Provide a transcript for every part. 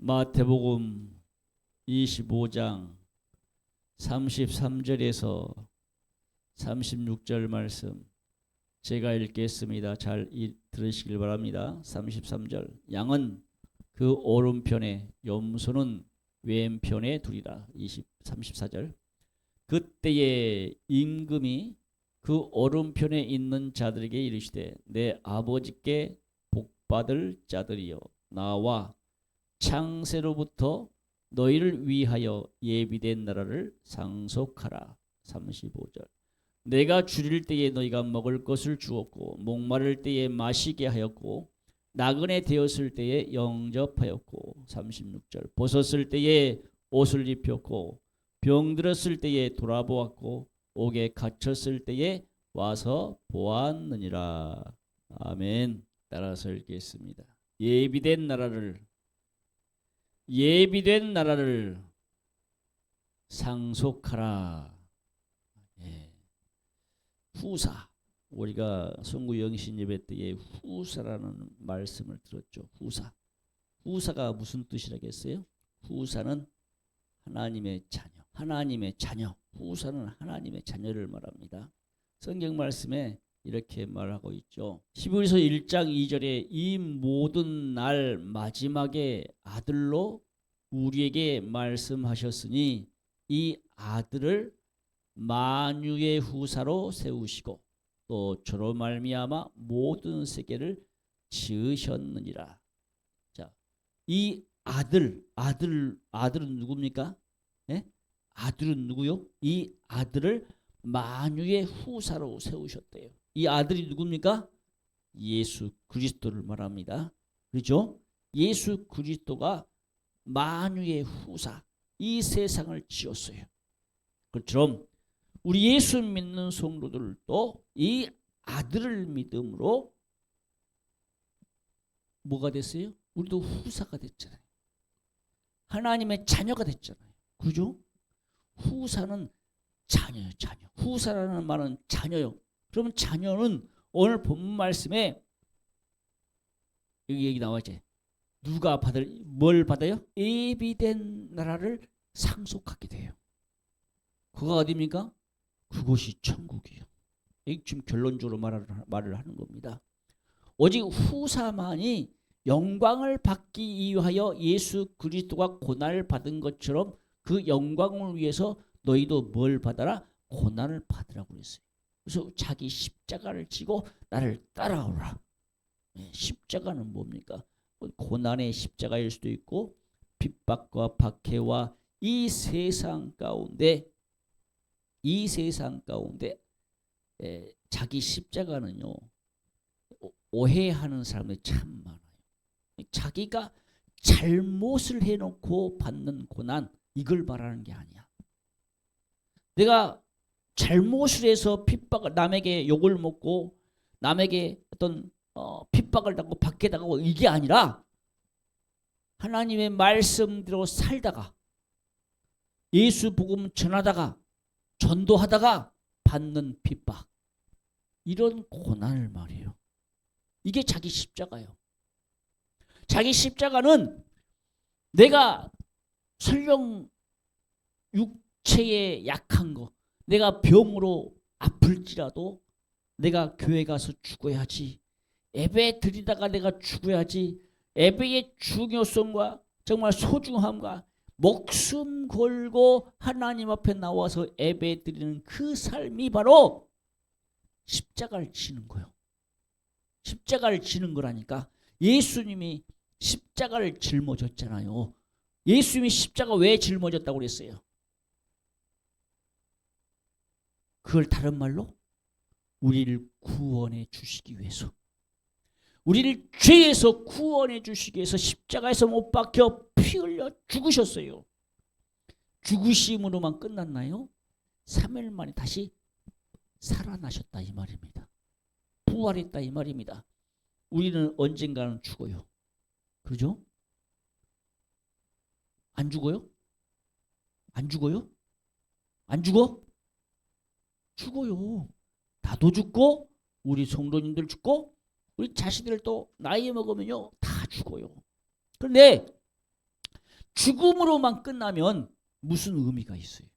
마태복음 25장 33절에서 36절 말씀 제가 읽겠습니다. 잘 들으시길 바랍니다. 33절 양은 그 오른편에 염소는 왼편에 두리라. 34절 그때에 임금이 그 오른편에 있는 자들에게 이르시되 내 아버지께 복받을 자들이여 나와 창세로부터 너희를 위하여 예비된 나라를 상속하라. 35절 내가 줄일 때에 너희가 먹을 것을 주었고 목마를 때에 마시게 하였고 나그네 되었을 때에 영접하였고 36절 벗었을 때에 옷을 입혔고 병들었을 때에 돌아보았고 옥에 갇혔을 때에 와서 보았느니라. 아멘. 따라서 읽겠습니다. 예비된 나라를 상속하라. 예. 후사. 우리가 성구 영신 예배 때에 후사라는 말씀을 들었죠. 후사가 무슨 뜻이라겠어요? 후사는 하나님의 자녀. 후사는 하나님의 자녀를 말합니다. 성경 말씀에 이렇게 말하고 있죠. 히브리서 1장 2절에 이 모든 날 마지막에 아들로 우리에게 말씀하셨으니 이 아들을 만유의 후사로 세우시고 또 저로 말미암아 모든 세계를 지으셨느니라. 자, 이 아들은 누굽니까? 예? 아들은 누구요? 이 아들을 만유의 후사로 세우셨대요. 이 아들이 누굽니까? 예수 그리스도를 말합니다. 그렇죠? 예수 그리스도가 만유의 후사, 이 세상을 지었어요. 그처럼 우리 예수 믿는 성도들도 이 아들을 믿음으로 뭐가 됐어요? 우리도 후사가 됐잖아요. 하나님의 자녀가 됐잖아요. 그죠? 후사는 자녀요. 후사라는 말은 자녀요. 그러면 자녀는 오늘 본문 말씀에 여기 얘기 나와있지. 누가 뭘 받아요? 예비된 나라를 상속하게 돼요. 그거 어디입니까? 그곳이 천국이요. 지금 결론적으로 말을 하는 겁니다. 오직 후사만이 영광을 받기 위하여 예수 그리스도가 고난을 받은 것처럼 그 영광을 위해서 너희도 뭘 받아라? 고난을 받으라고 그랬어요. 그래서 자기 십자가를 지고 나를 따라오라. 십자가는 뭡니까? 고난의 십자가일 수도 있고 핍박과 박해와 이 세상 가운데 자기 십자가는요 오해하는 사람들이 참 많아요. 자기가 잘못을 해놓고 받는 고난, 이걸 말하는 게 아니야. 내가 잘못을 해서 핍박을, 남에게 욕을 먹고 남에게 어떤 핍박을 당하고 박해 당하고 이게 아니라 하나님의 말씀대로 살다가 예수 복음 전하다가 전도하다가 받는 핍박, 이런 고난을 말해요. 이게 자기 십자가예요. 자기 십자가는 내가 설령 육체에 약한 거, 내가 병으로 아플지라도 내가 교회 가서 죽어야지, 예배 드리다가 내가 죽어야지, 예배의 중요성과 정말 소중함과 목숨 걸고 하나님 앞에 나와서 예배 드리는 그 삶이 바로 십자가를 지는 거예요. 십자가를 지는 거라니까. 예수님이 십자가를 짊어졌잖아요. 예수님이 십자가 왜 짊어졌다고 그랬어요? 그걸 다른 말로 우리를 구원해 주시기 위해서, 우리를 죄에서 구원해 주시기 위해서 십자가에서 못 박혀 피 흘려 죽으셨어요. 죽으심으로만 끝났나요? 3일 만에 다시 살아나셨다 이 말입니다. 부활했다 이 말입니다. 우리는 언젠가는 죽어요. 그러죠? 안 죽어요? 안 죽어요? 안 죽어? 죽어요. 나도 죽고 우리 성도님들 죽고 우리 자식들 또 나이 먹으면요 다 죽어요. 그런데 죽음으로만 끝나면 무슨 의미가 있어요?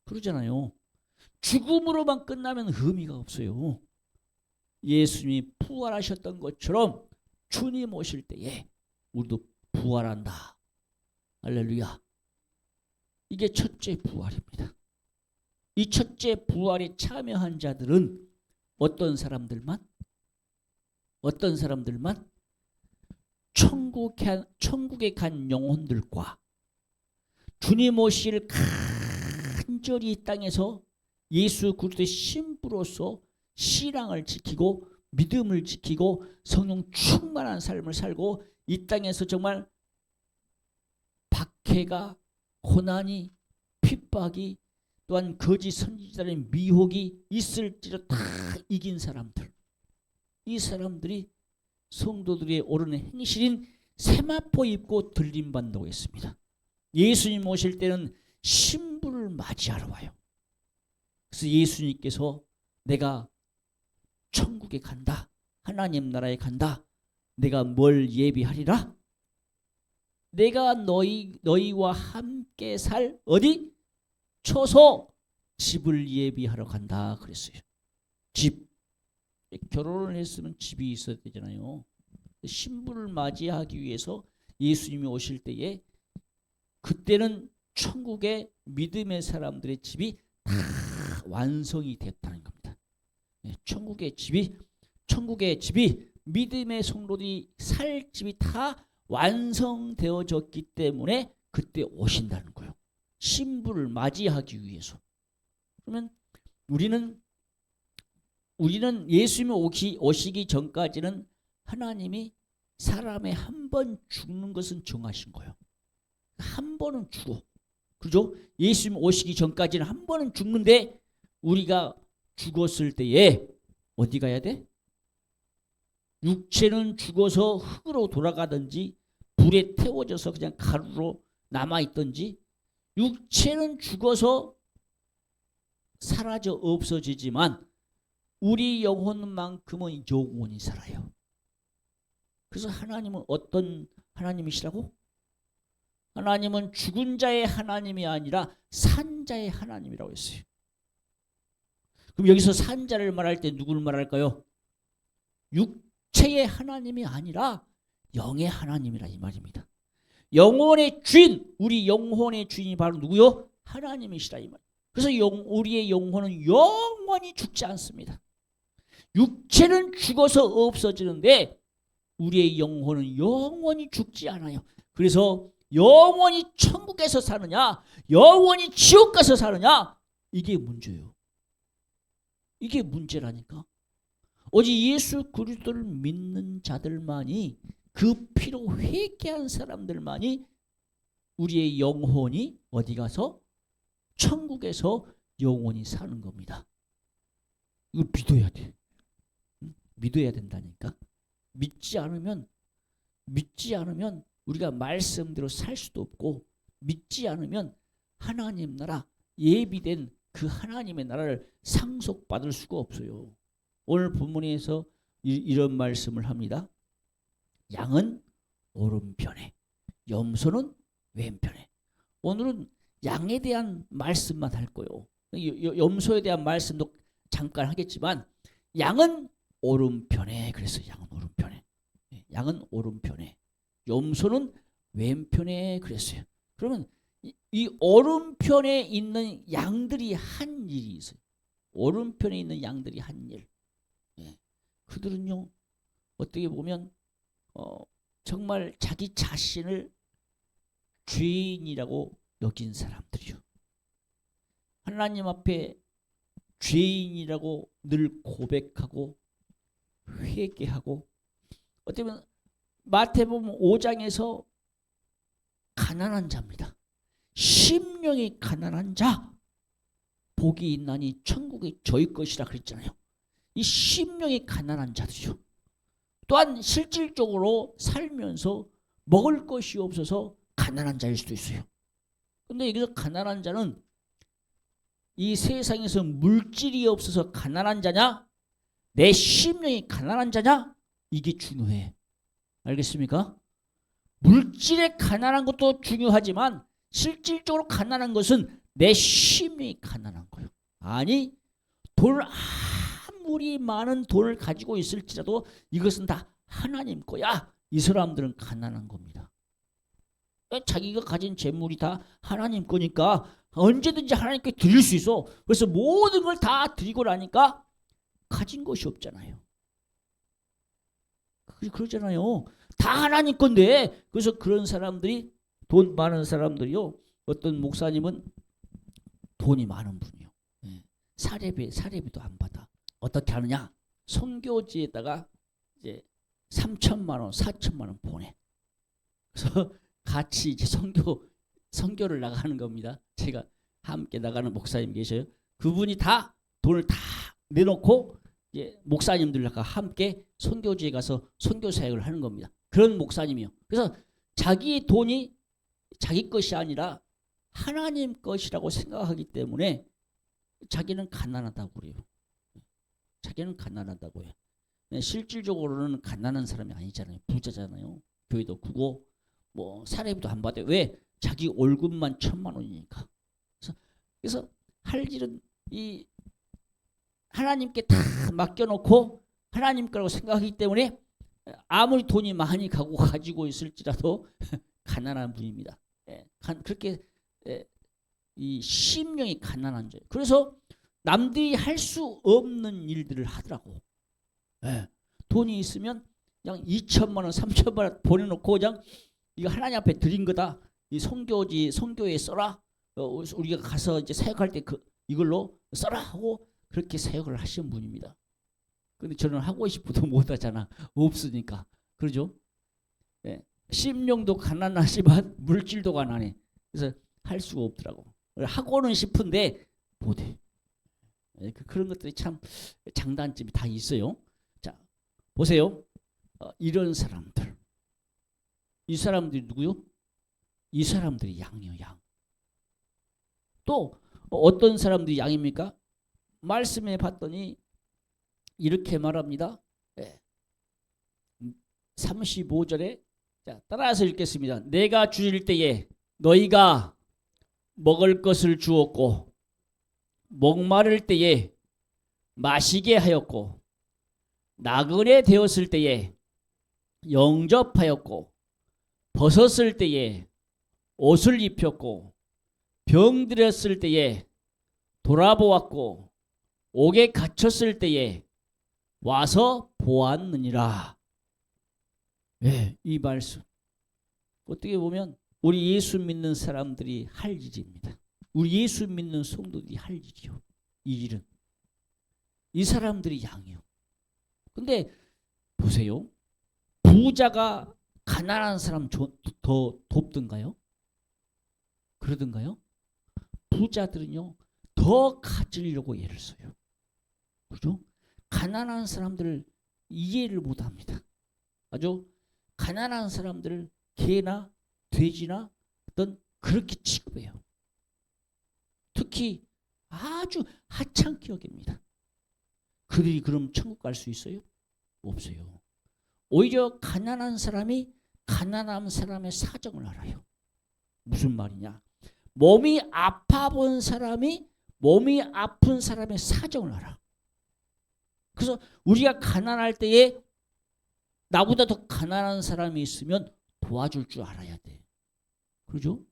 그러잖아요. 죽음으로만 끝나면 의미가 없어요. 예수님이 부활하셨던 것처럼 주님 오실 때에 우리도 부활한다. 할렐루야. 이게 첫째 부활입니다. 이 첫째 부활에 참여한 자들은 어떤 사람들만 천국에 간 영혼들과 주님 오실 간절히 이 땅에서 예수 그리스도의 신부로서 신앙을 지키고 믿음을 지키고 성령 충만한 삶을 살고 이 땅에서 정말 박해가 고난이 핍박이 또한 거짓 선지자들의 미혹이 있을지라도 다 이긴 사람들, 이 사람들이 성도들의 옳은 행실인 세마포 입고 들림받는다고 했습니다. 예수님 오실 때는 신부를 맞이하러 와요. 그래서 예수님께서 내가 천국에 간다, 하나님 나라에 간다, 내가 뭘 예비하리라? 내가 너희와 함께 살 어디? 초소 집을 예비하러 간다 그랬어요. 집. 결혼을 했으면 집이 있어야 되잖아요. 신부를 맞이하기 위해서 예수님이 오실 때에 그때는 천국의 믿음의 사람들의 집이 다 완성이 됐다는 겁니다. 천국의 집이 믿음의 성도들이 살 집이 다 완성되어졌기 때문에 그때 오신다는 거예요. 신부를 맞이하기 위해서. 그러면 우리는 예수님이 오시기 전까지는 하나님이 사람의 한 번 죽는 것은 정하신 거예요. 한 번은 죽어. 그죠? 예수님 오시기 전까지는 한 번은 죽는데 우리가 죽었을 때에 어디 가야 돼? 육체는 죽어서 흙으로 돌아가든지 불에 태워져서 그냥 가루로 남아있든지 육체는 죽어서 사라져 없어지지만 우리 영혼만큼은 영원히 살아요. 그래서 하나님은 어떤 하나님이시라고? 하나님은 죽은 자의 하나님이 아니라 산 자의 하나님이라고 했어요. 그럼 여기서 산 자를 말할 때 누구를 말할까요? 육체의 하나님이 아니라 영의 하나님이라 이 말입니다. 영혼의 주인, 우리 영혼의 주인이 바로 누구요? 하나님이시라 이 말. 그래서 우리의 영혼은 영원히 죽지 않습니다. 육체는 죽어서 없어지는데 우리의 영혼은 영원히 죽지 않아요. 그래서 영원히 천국에서 사느냐 영원히 지옥 가서 사느냐 이게 문제예요. 이게 문제라니까. 오직 예수 그리스도를 믿는 자들만이 그 피로 회개한 사람들만이 우리의 영혼이 어디 가서 천국에서 영원히 사는 겁니다. 이걸 믿어야 돼. 믿어야 된다니까. 믿지 않으면 우리가 말씀대로 살 수도 없고 믿지 않으면 하나님 나라 예비된 그 하나님의 나라를 상속받을 수가 없어요. 오늘 본문에서 이런 말씀을 합니다. 양은 오른편에 염소는 왼편에. 오늘은 양에 대한 말씀만 할 거예요. 염소에 대한 말씀도 잠깐 하겠지만 양은 오른편에 그래서 양은 오른편에 양은 오른편에 염소는 왼편에 그랬어요. 그러면 이 오른편에 있는 양들이 한 일이 있어요. 오른편에 있는 양들이 한 일. 그들은요 어떻게 보면 정말 자기 자신을 죄인이라고 여긴 사람들이요. 하나님 앞에 죄인이라고 늘 고백하고 회개하고 어떻게 보면 마태복음 5장에서 가난한 자입니다. 심령이 가난한 자 복이 있나니 천국이 저희 것이라 그랬잖아요. 이 심령이 가난한 자들이요. 또한 실질적으로 살면서 먹을 것이 없어서 가난한 자일 수도 있어요. 근데 여기서 가난한 자는 이 세상에서 물질이 없어서 가난한 자냐? 내 심령이 가난한 자냐? 이게 중요해. 알겠습니까? 물질에 가난한 것도 중요하지만 실질적으로 가난한 것은 내 심령이 가난한 거예요. 아니, 돈을 아무리 많은 돈을 가지고 있을지라도 이것은 다 하나님 거야. 이 사람들은 가난한 겁니다. 자기가 가진 재물이 다 하나님 거니까 언제든지 하나님께 드릴 수 있어. 그래서 모든 걸 다 드리고 나니까 가진 것이 없잖아요. 그러잖아요. 다 하나님 건데. 그래서 그런 사람들이, 돈 많은 사람들이요, 어떤 목사님은 돈이 많은 분이요, 사례비도 안 받아. 어떻게 하느냐? 선교지에다가 이제 3천만 원, 4천만 원 보내. 그래서 같이 이제 선교를 나가는 겁니다. 제가 함께 나가는 목사님 계셔요. 그분이 다 돈을 다 내놓고 이제 목사님들과 함께 선교지에 가서 선교 사역을 하는 겁니다. 그런 목사님이요. 그래서 자기 돈이 자기 것이 아니라 하나님 것이라고 생각하기 때문에 자기는 가난하다고 그래요. 자기는 가난하다고 해요. 실질적으로는 가난한 사람이 아니잖아요. 부자잖아요. 교회도 크고 뭐 사례비도 안 받아요. 왜? 자기 월급만 1,000만 원이니까. 그래서 할 일은 이 하나님께 다 맡겨놓고 하나님 거라고 생각하기 때문에 아무리 돈이 많이 가지고 있을지라도 가난한 분입니다. 그렇게 이 심령이 가난한 자예요. 그래서 남들이 할 수 없는 일들을 하더라고. 돈이 있으면 그냥 2천만 원, 3천만 원 보내놓고 그냥 이거 하나님 앞에 드린 거다. 이 선교에 써라. 우리가 가서 이제 사역할 때 이걸로 써라 하고 그렇게 사역을 하시는 분입니다. 근데 저는 하고 싶어도 못 하잖아. 없으니까. 그러죠? 심령도 가난하지만 물질도 가난해. 그래서 할 수가 없더라고. 하고는 싶은데 못해. 그런 것들이 참 장단점이 다 있어요. 자, 보세요. 이런 사람들. 이 사람들이 누구요? 이 사람들이 양이요, 양. 또 어떤 사람들이 양입니까? 말씀에 봤더니 이렇게 말합니다. 35절에 자, 따라서 읽겠습니다. 내가 주일 때에 너희가 먹을 것을 주었고 목마를 때에 마시게 하였고 나그네 되었을 때에 영접하였고 벗었을 때에 옷을 입혔고 병들었을 때에 돌아보았고 옥에 갇혔을 때에 와서 보았느니라. 이 말씀 어떻게 보면 우리 예수 믿는 사람들이 할 일입니다. 우리 예수 믿는 성도들이 할 일이요. 이 일은 이 사람들이 양이요. 근데 보세요. 부자가 가난한 사람 더 돕던가요? 그러던가요? 부자들은요 더 가지려고 애를 써요. 그죠? 가난한 사람들을 이해를 못합니다. 아주 가난한 사람들을 개나 돼지나 어떤 그렇게 취급해요. 특히 아주 하찮게 여깁니다. 그들이 그럼 천국 갈 수 있어요? 없어요. 오히려 가난한 사람이 가난한 사람의 사정을 알아요. 무슨 말이냐? 몸이 아파 본 사람이 몸이 아픈 사람의 사정을 알아. 그래서 우리가 가난할 때에 나보다 더 가난한 사람이 있으면 도와줄 줄 알아야 돼. 그렇죠?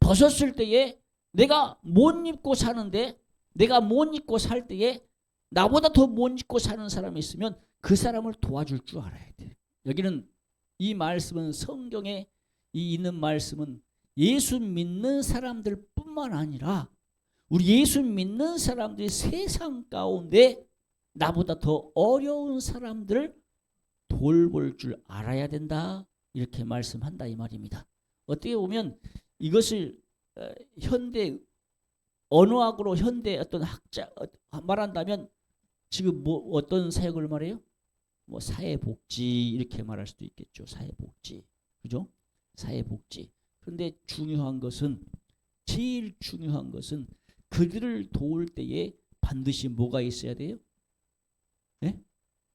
벗었을 때에 내가 못 입고 사는데 내가 못 입고 살 때에 나보다 더 못 입고 사는 사람이 있으면 그 사람을 도와줄 줄 알아야 돼. 여기는 이 말씀은 성경에 있는 말씀은 예수 믿는 사람들뿐만 아니라 우리 예수 믿는 사람들이 세상 가운데 나보다 더 어려운 사람들을 돌볼 줄 알아야 된다. 이렇게 말씀한다 이 말입니다. 어떻게 보면 이것을 현대 언어학으로 현대 어떤 학자 말한다면 지금 뭐 어떤 사역을 말해요? 뭐 사회복지 이렇게 말할 수도 있겠죠. 사회복지. 그죠? 사회복지. 그런데 중요한 것은 제일 중요한 것은 그들을 도울 때에 반드시 뭐가 있어야 돼요? 네?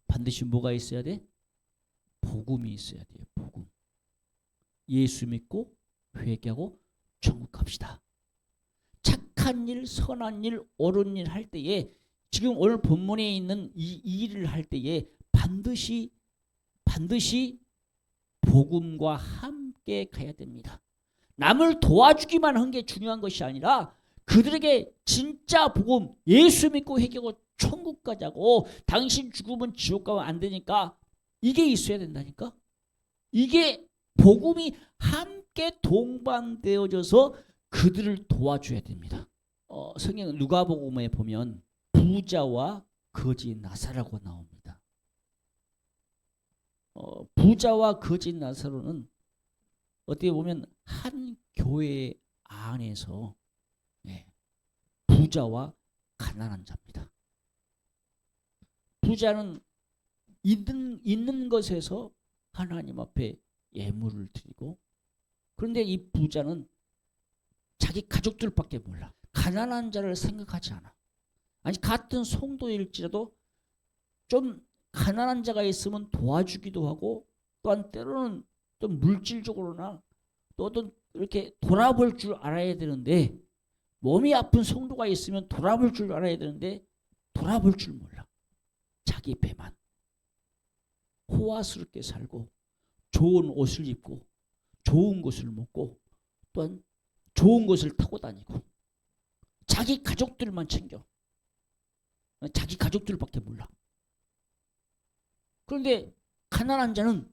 반드시 뭐가 있어야 돼? 복음이 있어야 돼요. 복음. 예수 믿고 회개하고 천국 갑시다. 착한 일, 선한 일, 옳은 일 할 때에 지금 오늘 본문에 있는 이 일을 할 때에 반드시 복음과 함께 가야 됩니다. 남을 도와주기만 한 게 중요한 것이 아니라 그들에게 진짜 복음, 예수 믿고 회개하고 천국 가자고, 당신 죽으면 지옥 가면 안 되니까 이게 있어야 된다니까. 이게 복음이 함께 동반되어져서 그들을 도와줘야 됩니다. 성경 누가복음에 보면 부자와 거지 나사라고 나옵니다. 부자와 거지 나사로는 어떻게 보면 한 교회 안에서 부자와 가난한 자입니다. 부자는 있는 것에서 하나님 앞에 예물을 드리고, 그런데 이 부자는 자기 가족들밖에 몰라. 가난한 자를 생각하지 않아. 아니, 같은 성도일지라도 좀 가난한 자가 있으면 도와주기도 하고, 또한 때로는 좀 물질적으로나 또 어떤 이렇게 돌아볼 줄 알아야 되는데, 몸이 아픈 성도가 있으면 돌아볼 줄 알아야 되는데 돌아볼 줄 몰라. 자기 배만 호화스럽게 살고 좋은 옷을 입고 좋은 것을 먹고 또한 좋은 것을 타고 다니고 자기 가족들만 챙겨. 자기 가족들밖에 몰라. 그런데 가난한 자는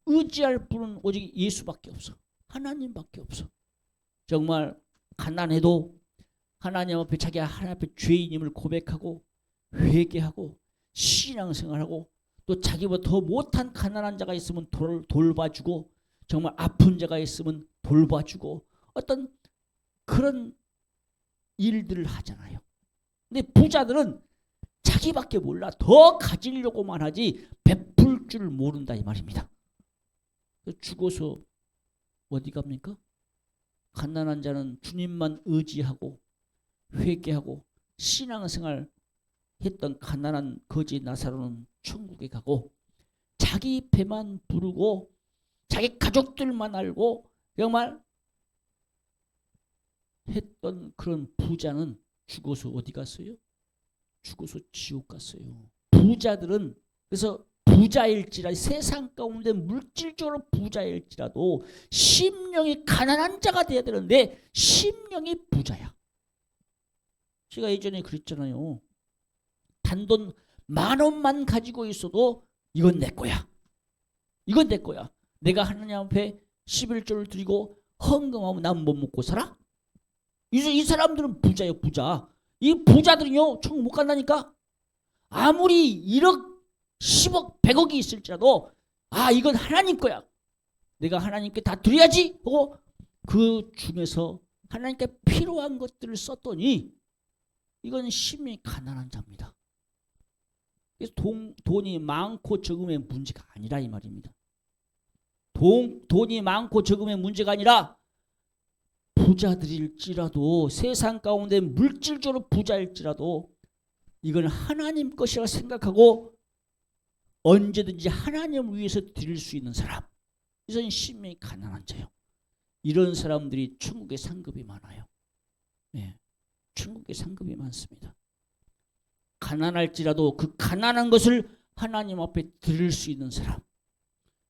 의지할 분은 오직 예수밖에 없어. 하나님밖에 없어. 정말 가난해도 하나님 앞에 자기가 하나님 앞에 죄인임을 고백하고 회개하고 신앙생활하고, 또 자기보다 더 못한 가난한 자가 있으면 돌봐주고, 정말 아픈 자가 있으면 돌봐주고, 어떤 그런 일들을 하잖아요. 근데 부자들은 자기밖에 몰라. 더 가지려고만 하지 베풀 줄 모른다 이 말입니다. 죽어서 어디 갑니까? 가난한 자는 주님만 의지하고 회개하고 신앙생활 했던 가난한 거지 나사로는 천국에 가고, 자기 배만 부르고 자기 가족들만 알고 정말 했던 그런 부자는 죽어서 어디 갔어요? 죽어서 지옥 갔어요. 부자들은 그래서 부자일지라, 세상 가운데 물질적으로 부자일지라도 심령이 가난한 자가 돼야 되는데 심령이 부자야. 제가 예전에 그랬잖아요. 단돈 10,000원만 가지고 있어도 이건 내 거야. 이건 내 거야. 내가 하나님 앞에 11조를 드리고 헌금하면 난 못 먹고 살아? 이 사람들은 부자예요, 부자. 이 부자들은요, 천국 못 간다니까. 아무리 1억, 10억, 100억이 있을지라도 이건 하나님 거야. 내가 하나님께 다 드려야지 하고 그 중에서 하나님께 필요한 것들을 썼더니 이건 심히 가난한 자입니다. 그래서 돈이 많고 적음의 문제가 아니라 이 말입니다. 돈이 많고 적음의 문제가 아니라 부자들일지라도, 세상 가운데 물질적으로 부자일지라도 이건 하나님 것이라 생각하고 언제든지 하나님을 위해서 드릴 수 있는 사람, 이것은 심히 가난한 자요. 이런 사람들이 천국의 상급이 많아요. 천국의 상급이 많습니다. 가난할지라도 그 가난한 것을 하나님 앞에 드릴 수 있는 사람.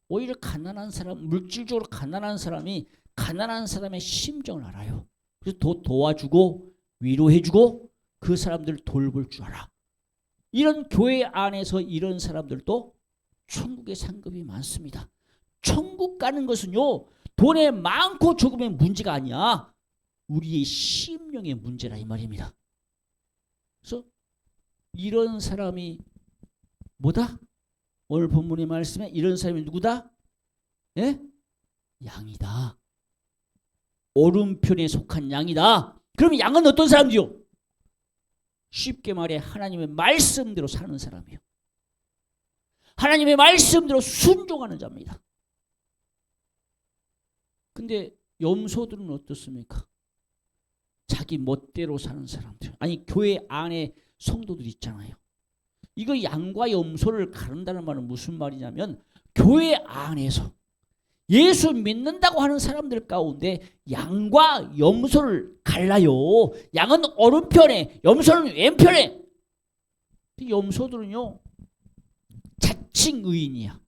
오히려 가난한 사람, 물질적으로 가난한 사람이 가난한 사람의 심정을 알아요. 그래서 도와주고 위로해주고 그 사람들을 돌볼 줄 알아. 이런 교회 안에서 이런 사람들도 천국의 상급이 많습니다. 천국 가는 것은요, 돈에 많고 적음의 문제가 아니야. 우리의 심령의 문제라 이 말입니다. 그래서 이런 사람이 뭐다? 오늘 본문의 말씀에 이런 사람이 누구다? 양이다. 오른편에 속한 양이다. 그러면 양은 어떤 사람이요? 쉽게 말해 하나님의 말씀대로 사는 사람이요. 하나님의 말씀대로 순종하는 자입니다. 근데 염소들은 어떻습니까? 자기 멋대로 사는 사람들. 아니, 교회 안에 성도들 있잖아요. 이거 양과 염소를 가른다는 말은 무슨 말이냐면 교회 안에서 예수 믿는다고 하는 사람들 가운데 양과 염소를 갈라요. 양은 오른편에, 염소는 왼편에. 염소들은요, 자칭 의인이야.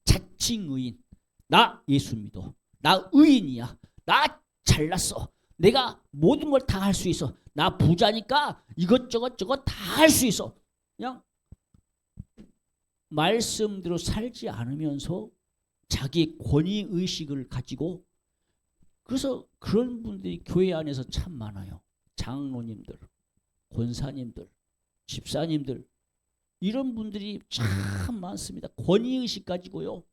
자칭 의인. 나 예수 믿어. 나 의인이야. 나 잘났어. 내가 모든 걸 다 할 수 있어. 나 부자니까 이것저것 저것 다 할 수 있어. 그냥 말씀대로 살지 않으면서 자기 권위의식을 가지고, 그래서 그런 분들이 교회 안에서 참 많아요. 장로님들, 권사님들, 집사님들, 이런 분들이 참 많습니다. 권위의식 가지고요.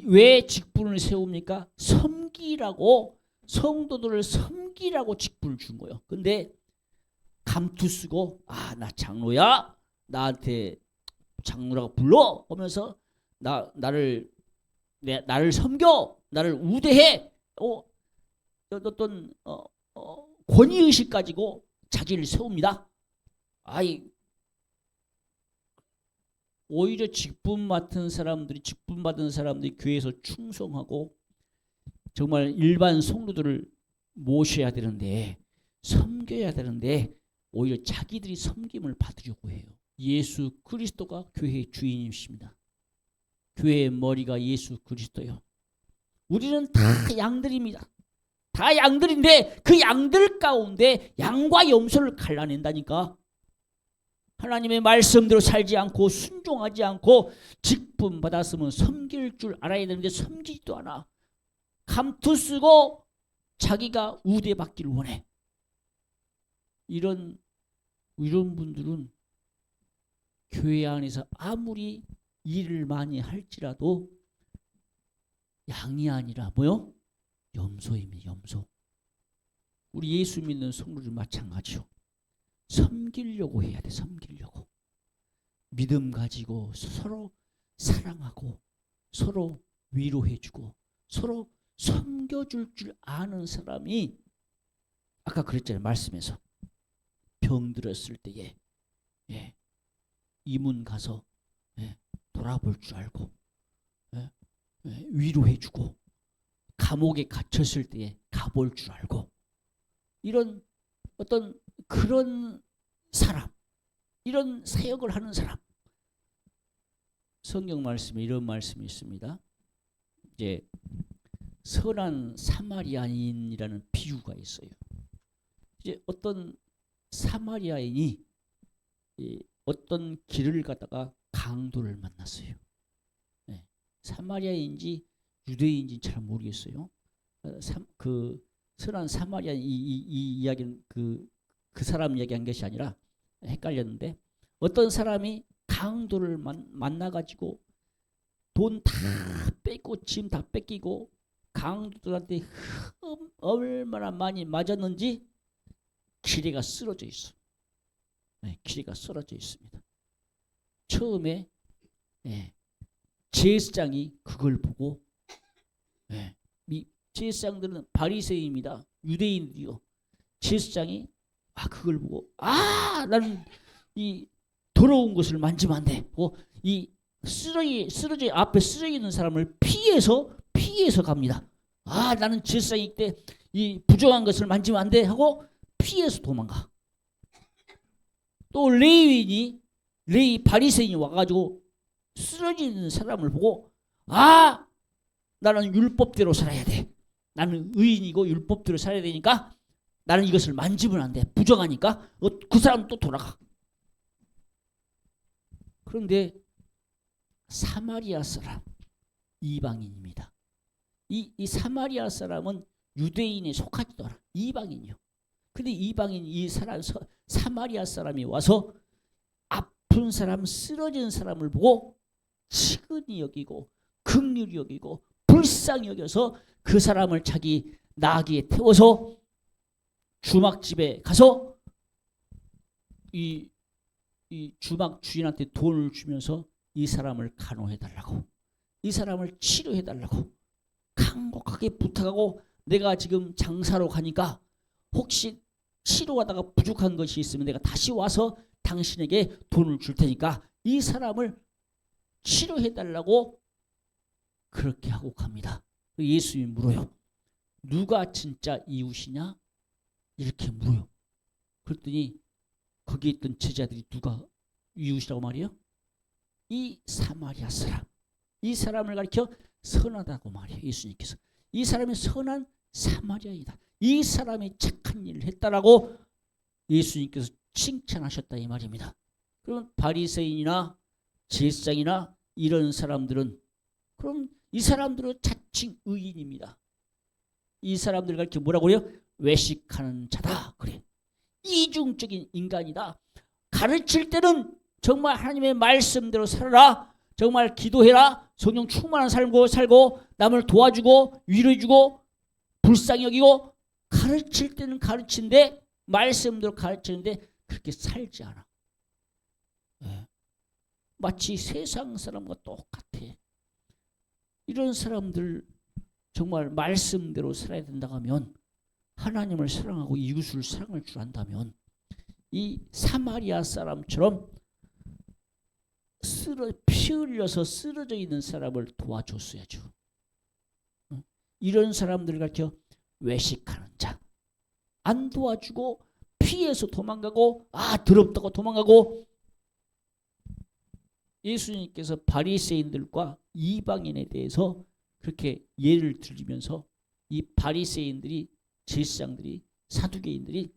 왜 직분을 세웁니까? 섬기라고, 성도들을 섬기라고 직분을 준 거예요. 근데 감투 쓰고, 아, 나 장로야, 나한테 장로라고 불러 하면서 나를 섬겨, 나를 우대해. 어떤 권위의식 가지고 자기를 세웁니다. 아이, 오히려 직분 받은 사람들이 교회에서 충성하고 정말 일반 성도들을 모셔야 되는데, 섬겨야 되는데, 오히려 자기들이 섬김을 받으려고 해요. 예수 그리스도가 교회의 주인이십니다. 교회의 머리가 예수 그리스도요. 우리는 다 양들입니다. 다 양들인데 그 양들 가운데 양과 염소를 갈라낸다니까. 하나님의 말씀대로 살지 않고 순종하지 않고 직분 받았으면 섬길 줄 알아야 되는데 섬기지도 않아. 감투 쓰고 자기가 우대받기를 원해. 이런 분들은 교회 안에서 아무리 일을 많이 할지라도 양이 아니라 뭐요? 염소입니다. 염소. 우리 예수 믿는 성도들 마찬가지요. 섬기려고 해야 돼. 섬기려고. 믿음 가지고 서로 사랑하고 서로 위로해주고 서로 섬겨줄 줄 아는 사람이, 아까 그랬잖아요. 말씀에서 병들었을 때에 이문 가서 돌아볼 줄 알고 위로해주고, 감옥에 갇혔을 때에 가볼 줄 알고, 이런 어떤 그런 사람, 이런 사역을 하는 사람. 성경 말씀에 이런 말씀이 있습니다. 이제 선한 사마리아인이라는 비유가 있어요. 이제 어떤 사마리아인이 어떤 길을 가다가 강도를 만났어요. 사마리아인지 유대인인지 잘 모르겠어요. 그 선한 사마리아인 이 이야기는 그 사람 이야기한 것이 아니라 헷갈렸는데, 어떤 사람이 강도를 만나가지고 돈 다 뺏고 짐 다 뺏기고 강도들한테 얼마나 많이 맞았는지 기레가 쓰러져 있어. 기레가 쓰러져 있습니다. 처음에 제사장이 그걸 보고, 제사장들은 바리새인입니다. 유대인들이요. 제사장이 그걸 보고, 나는 이 더러운 것을 만지면 안 돼. 이 쓰러져 앞에 쓰러져 있는 사람을 피해서 갑니다. 나는 제사장일 때 이 부정한 것을 만지면 안 돼 하고 피해서 도망가. 또 레위 바리새인이 와가지고 쓰러지는 사람을 보고, 나는 율법대로 살아야 돼. 나는 의인이고 율법대로 살아야 되니까 나는 이것을 만지면 안 돼. 부정하니까. 그 사람은 또 돌아가. 그런데 사마리아 사람, 이방인입니다. 이 사마리아 사람은 유대인에 속하지도 않아. 이방인이요. 근데 이방인 이 사람, 사마리아 사람이 와서 아픈 사람, 쓰러진 사람을 보고 치근히 여기고 긍휼히 여기고 불쌍히 여겨서 그 사람을 자기 나귀에 태워서 주막집에 가서 이 주막 주인한테 돈을 주면서 이 사람을 간호해달라고, 이 사람을 치료해달라고 간곡하게 부탁하고, 내가 지금 장사로 가니까 혹시 치료하다가 부족한 것이 있으면 내가 다시 와서 당신에게 돈을 줄 테니까 이 사람을 치료해달라고 그렇게 하고 갑니다. 예수님이 물어요. 누가 진짜 이웃이냐? 이렇게 물어요. 그랬더니 거기에 있던 제자들이 누가 이웃이라고 말이에요? 이 사마리아 사람. 이 사람을 가리켜 선하다고 말이에요. 예수님께서. 이 사람이 선한 사마리아이다. 이 사람이 착한 일을 했다라고 예수님께서 칭찬하셨다 이 말입니다. 그러면 바리새인이나 제사장이나 이런 사람들은 그럼 이 사람들은 자칭 의인입니다. 이 사람들 가르쳐 뭐라고 그래요? 외식하는 자다 그래. 이중적인 인간이다. 가르칠 때는 정말 하나님의 말씀대로 살아라. 정말 기도해라. 성령 충만한 삶을 살고 남을 도와주고 위로해주고 불쌍히 여기고 가르칠 때는 가르치는데 말씀대로 가르치는데 그렇게 살지 않아. 네. 마치 세상 사람과 똑같아. 이런 사람들 정말 말씀대로 살아야 된다고 하면 하나님을 사랑하고 이웃을 사랑할 줄 안다면 이 사마리아 사람처럼 피 흘려서 쓰러져 있는 사람을 도와줬어야죠. 이런 사람들을 가르쳐 외식하는 자. 안 도와주고 피해서 도망가고 더럽다고 도망가고 예수님께서 바리새인들과 이방인에 대해서 그렇게 예를 들리면서 이 바리새인들이 제사장들이 사두개인들이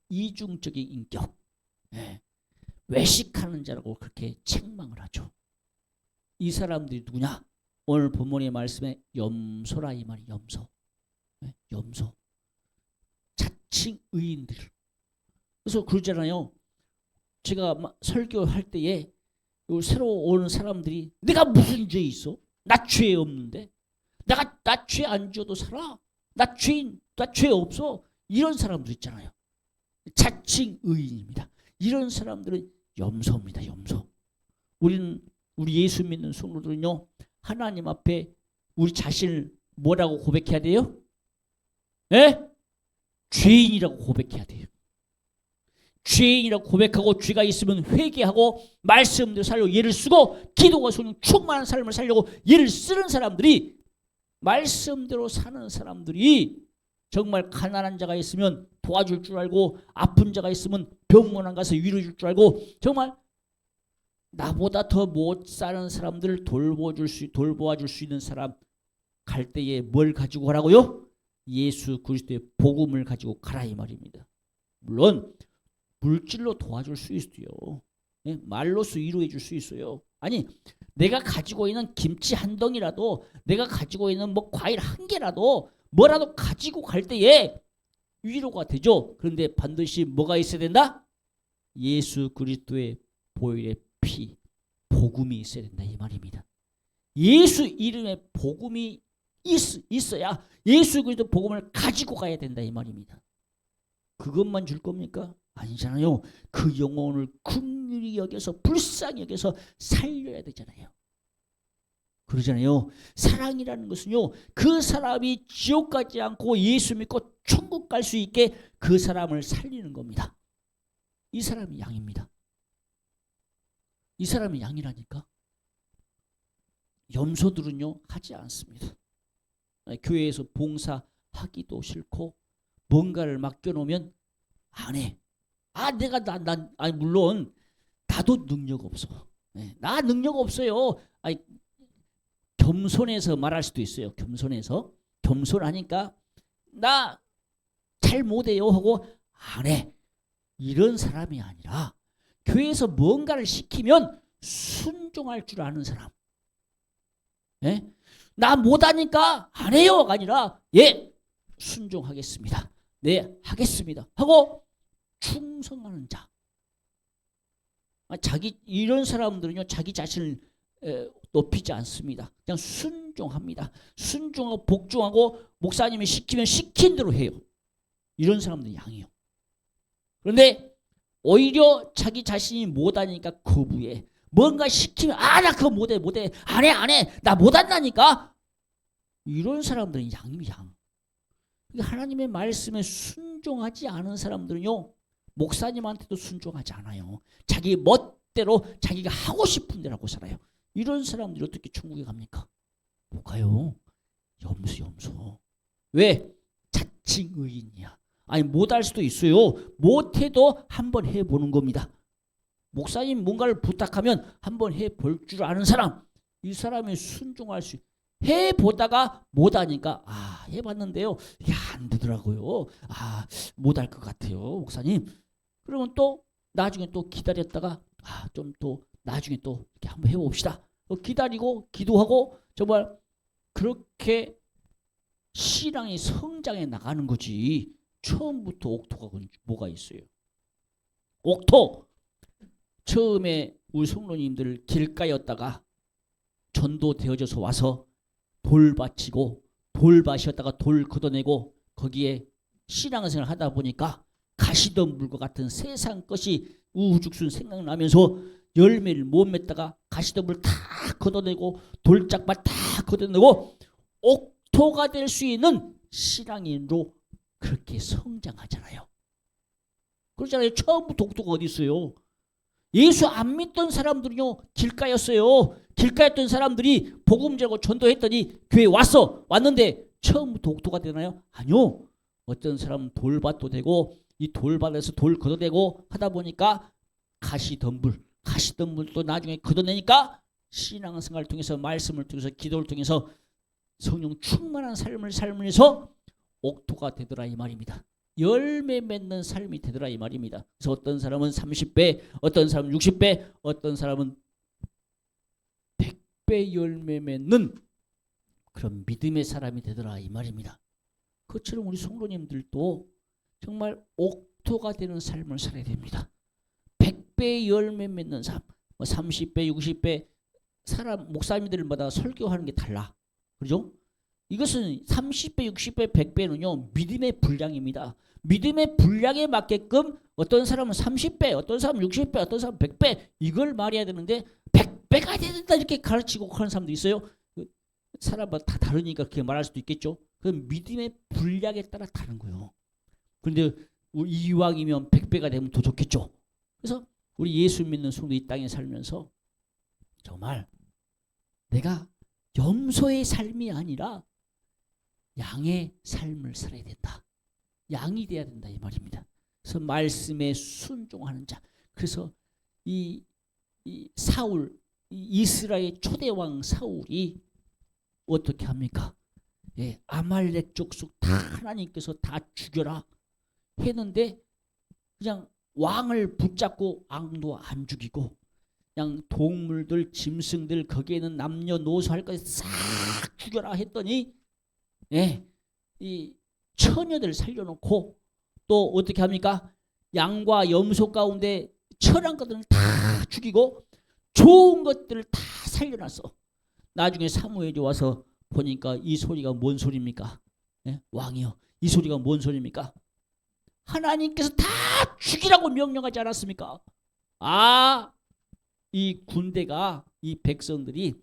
이중적인 인격 외식하는 자라고 그렇게 책망을 하죠. 이 사람들이 누구냐? 오늘 본문의 말씀에 염소라 이 말이 염소. 염소. 자칭 의인들. 그래서 그러잖아요. 제가 설교할 때에 새로 오는 사람들이 내가 무슨 죄 있어? 나 죄 없는데. 나 죄 안 지어도 살아. 나 죄 없어. 이런 사람들 있잖아요. 자칭 의인입니다. 이런 사람들은 염소입니다. 염소. 우리 예수 믿는 성도들은요. 하나님 앞에 우리 자신을 뭐라고 고백해야 돼요? 죄인이라고 고백해야 돼요. 죄인이라고 고백하고 죄가 있으면 회개하고 말씀대로 살려고 예를 쓰고 기도가 성령 충만한 삶을 살려고 예를 쓰는 사람들이 말씀대로 사는 사람들이 정말 가난한 자가 있으면 도와줄 줄 알고 아픈 자가 있으면 병원에 가서 위로해 줄 줄 알고 정말 나보다 더 못 사는 사람들을 돌보아줄 수 있는 사람 갈 때에 뭘 가지고 가라고요? 예수 그리스도의 복음을 가지고 가라 이 말입니다. 물론 물질로 도와줄 수 있어요. 말로써 위로해 줄 수 있어요. 아니 내가 가지고 있는 김치 한 덩이라도 내가 가지고 있는 과일 한 개라도 뭐라도 가지고 갈 때에 위로가 되죠. 그런데 반드시 뭐가 있어야 된다? 예수 그리스도의 보혈의 피, 복음이 있어야 된다 이 말입니다. 예수 이름의 복음이 있어야 예수 그리스도 복음을 가지고 가야 된다 이 말입니다. 그것만 줄 겁니까? 아니잖아요. 그 영혼을 긍휼히 여겨서 불쌍히 여겨서 살려야 되잖아요. 그러잖아요. 사랑이라는 것은요. 그 사람이 지옥 가지 않고 예수 믿고 천국 갈 수 있게 그 사람을 살리는 겁니다. 이 사람이 양입니다. 이 사람이 양이라니까. 염소들은요. 하지 않습니다. 교회에서 봉사하기도 싫고 뭔가를 맡겨놓으면 안 해. 물론 나도 능력 없어. 나 능력 없어요. 겸손해서 말할 수도 있어요. 겸손하니까 나 잘 못해요 하고 안 해. 이런 사람이 아니라 교회에서 뭔가를 시키면 순종할 줄 아는 사람. 나 못하니까 안 해요가 아니라 순종하겠습니다. 네 하겠습니다 하고 충성하는 자. 이런 사람들은요 자기 자신을 높이지 않습니다. 그냥 순종합니다. 순종하고 복종하고 목사님이 시키면 시킨 대로 해요. 이런 사람들은 양이요. 그런데 오히려 자기 자신이 못하니까 거부해. 뭔가 시키면 나 그거 못해 안 해 나 못한다니까. 이런 사람들은 양이요 양. 하나님의 말씀에 순종하지 않은 사람들은요 목사님한테도 순종하지 않아요. 자기 멋대로 자기가 하고 싶은 대로 하고 살아요. 이런 사람들이 어떻게 천국에 갑니까? 뭐가요? 염소. 왜? 자칭 의인이야. 아니 못할 수도 있어요. 못해도 한번 해보는 겁니다. 목사님 뭔가를 부탁하면 한번 해볼 줄 아는 사람, 이 사람이 순종할 수 해보다가 못하니까 해봤는데요. 이게 안 되더라고요. 못할 것 같아요 목사님. 그러면 또 나중에 또 기다렸다가 좀 또 나중에 또 이렇게 한번 해봅시다. 기다리고 기도하고 정말 그렇게 신앙이 성장해 나가는 거지. 처음부터 옥토가 뭐가 있어요? 옥토 처음에 우리 성도님들 길가였다가 전도 되어져서 와서 돌 바치고 돌밭이었다가 돌 걷어내고 거기에 신앙생활을 하다 보니까 가시덤불과 같은 세상 것이 우후죽순 생각나면서 열매를 못 맺다가 가시덤불 다 걷어내고 돌짝밭 다 걷어내고 옥토가 될 수 있는 신앙인으로 그렇게 성장하잖아요. 그러잖아요. 처음부터 옥토가 어디 있어요? 예수 안 믿던 사람들은요 길가였어요. 길가였던 사람들이 복음 전하고 전도했더니 교회 왔는데 처음부터 옥토가 되나요? 아니요. 어떤 사람은 돌밭도 되고 이 돌밭에서 돌 걷어내고 하다 보니까 가시덤불도 나중에 걷어내니까 신앙생활을 통해서 말씀을 통해서 기도를 통해서 성령 충만한 삶을 살면서 옥토가 되더라 이 말입니다. 열매 맺는 삶이 되더라 이 말입니다. 그래서 어떤 사람은 30배, 어떤 사람은 60배, 어떤 사람은 100배 열매 맺는 그런 믿음의 사람이 되더라 이 말입니다. 그처럼 우리 성도님들도 정말 옥토가 되는 삶을 살아야 됩니다. 100배 열매 맺는 삶, 30배, 60배 사람 목사님들마다 설교하는 게 달라. 그렇죠? 이것은 30배, 60배, 100배는요 믿음의 분량입니다. 믿음의 분량에 맞게끔 어떤 사람은 30배, 어떤 사람은 60배, 어떤 사람은 100배 이걸 말해야 되는데 100배가 된다 이렇게 가르치고 하는 사람도 있어요. 사람마다 다 다르니까 그렇게 말할 수도 있겠죠. 그 믿음의 분량에 따라 다른 거예요. 그런데 이왕이면 100배가 되면 더 좋겠죠. 그래서 우리 예수 믿는 성도 이 땅에 살면서 정말 내가 염소의 삶이 아니라 양의 삶을 살아야 된다. 양이 돼야 된다 이 말입니다. 그래서 말씀에 순종하는 자. 그래서 이 사울, 이스라엘 초대왕 사울이 어떻게 합니까? 아말렉 족속 다 하나님께서 다 죽여라 했는데 그냥 왕을 붙잡고 왕도 안 죽이고 그냥 동물들, 짐승들 거기에는 남녀노소 할 것 싹 죽여라 했더니 이 처녀들 살려놓고 또 어떻게 합니까? 양과 염소 가운데 천한 것들을 다 죽이고 좋은 것들을 다 살려놨어. 나중에 사무엘이 와서 보니까 이 소리가 뭔 소리입니까? 왕이요. 이 소리가 뭔 소리입니까? 하나님께서 다 죽이라고 명령하지 않았습니까? 이 군대가 이 백성들이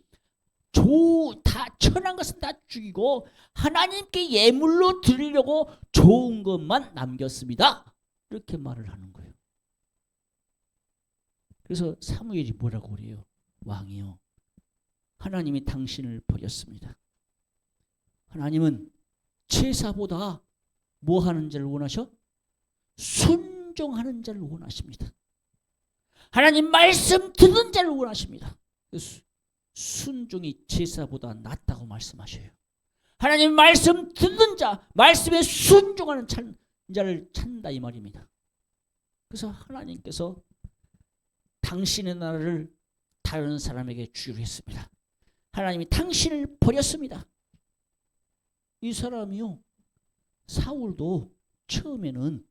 다 천한 것은 다 죽이고 하나님께 예물로 드리려고 좋은 것만 남겼습니다. 이렇게 말을 하는 거예요. 그래서 사무엘이 뭐라고 그래요? 왕이요. 하나님이 당신을 버렸습니다. 하나님은 제사보다 뭐 하는 자를 원하셔? 순종하는 자를 원하십니다. 하나님 말씀 듣는 자를 원하십니다. 순종이 제사보다 낫다고 말씀하셔요. 하나님 말씀 듣는 자, 말씀에 순종하는 자를 찾는다 이 말입니다. 그래서 하나님께서 당신의 나라를 다른 사람에게 주기로 했습니다. 하나님이 당신을 버렸습니다. 이 사람이요, 사울도 처음에는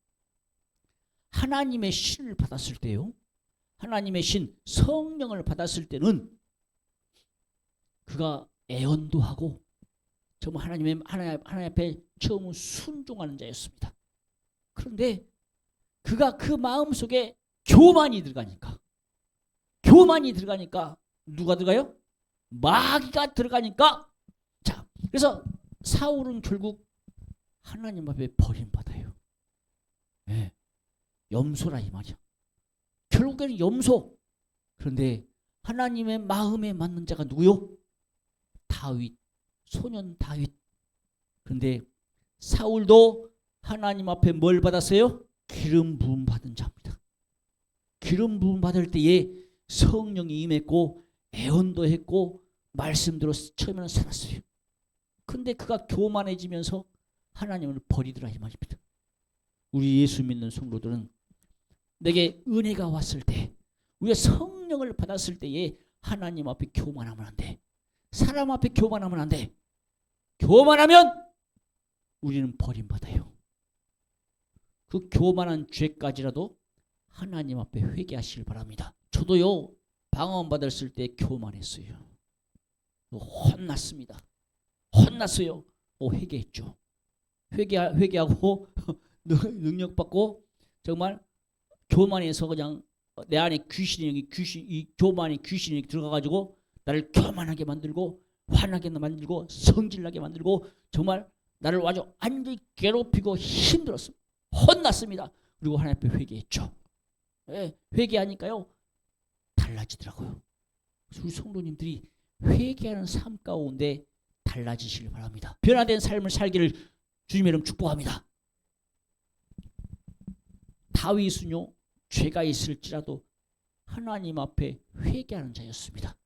하나님의 신을 받았을 때요, 하나님의 신 성령을 받았을 때는 그가 애언도 하고 정말 하나님 앞에 처음 순종하는 자였습니다. 그런데 그가 그 마음속에 교만이 들어가니까 누가 들어가요? 마귀가 들어가니까 자, 그래서 사울은 결국 하나님 앞에 버림받아요. 염소라 이 말이야. 결국에는 염소. 그런데 하나님의 마음에 맞는 자가 누구요? 다윗. 소년 다윗. 그런데 사울도 하나님 앞에 뭘 받았어요? 기름 부음 받은 자입니다. 기름 부음 받을 때에 성령이 임했고 애원도 했고 말씀대로 처음에는 살았어요. 근데 그가 교만해지면서 하나님을 버리더라 이 말입니다. 우리 예수 믿는 성도들은 내게 은혜가 왔을 때, 우리가 성령을 받았을 때에 하나님 앞에 교만하면 안 돼. 사람 앞에 교만하면 안 돼. 교만하면 우리는 버림받아요. 그 교만한 죄까지라도 하나님 앞에 회개하시길 바랍니다. 저도요, 방언받았을 때 교만했어요. 혼났습니다. 혼났어요. 회개했죠. 회개하고 능력받고 정말 교만해서 그냥 내 안에 이 교만이 귀신이 들어가가지고 나를 교만하게 만들고 화나게 만들고 성질나게 만들고 정말 나를 아주 완전히 괴롭히고 힘들었습니다. 혼났습니다. 그리고 하나님 앞에 회개했죠. 네, 회개하니까요 달라지더라고요. 우리 성도님들이 회개하는 삶 가운데 달라지시길 바랍니다. 변화된 삶을 살기를 주님의 이름 축복합니다. 다윗은요 죄가 있을지라도 하나님 앞에 회개하는 자였습니다.